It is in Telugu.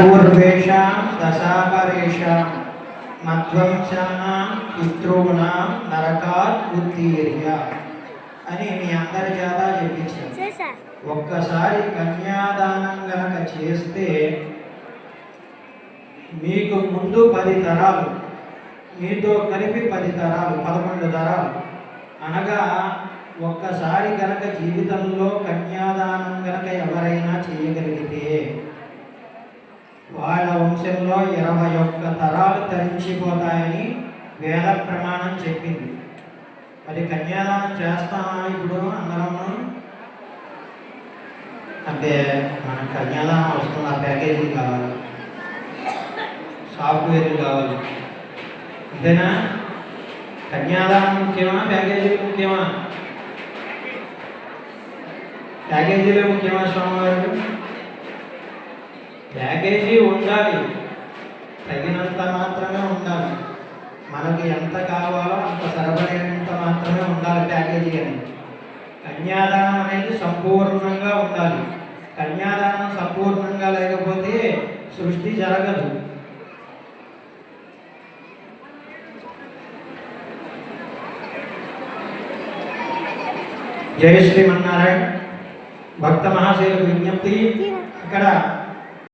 పూర్వేషాం దశాపరేషాం మధ్వంశానాం పితॄణాం నరకాత్ ఉత్తీర్య అని మీ అందరి చేత చెప్పించారు. ఒక్కసారి కన్యాదానం గనక చేస్తే మీకు ముందు 10 తరాలు, మీతో కలిపి 10 తరాలు, 11 తరాలు అనగా ఒక్కసారి గనక జీవితంలో కన్యాదానం గనక ఎవరైనా చేయగలిగితే వాళ్ళ వంశంలో 21 తరాలు తరించిపోతాయని వేద ప్రమాణం చెప్పింది. మరి కన్యాదానం చేస్తామా ఇప్పుడు అందరము? అంటే మన కన్యాదానం వస్తున్న ప్యాకేజీ కావాలి, సాఫ్ట్వేర్లు కావాలి, అంతేనా? కన్యాదానం ముఖ్యమా, ప్యాకేజీలు ముఖ్యమా? ప్యాకేజీలే ముఖ్యమా స్వామివారు? ప్యాకేజీ ఉండాలి, తగినంత మాత్రమే ఉండాలి. మనకి ఎంత కావాలో అంత సరిపడేంత మాత్రమే ఉండాలి ప్యాకేజీ అని. కన్యాదానం అనేది సంపూర్ణంగా ఉండాలి. కన్యాదానం సంపూర్ణంగా లేకపోతే సృష్టి జరగదు. జయ శ్రీమన్నారాయణ. భక్త మహాశైలకు విజ్ఞప్తి, ఇక్కడ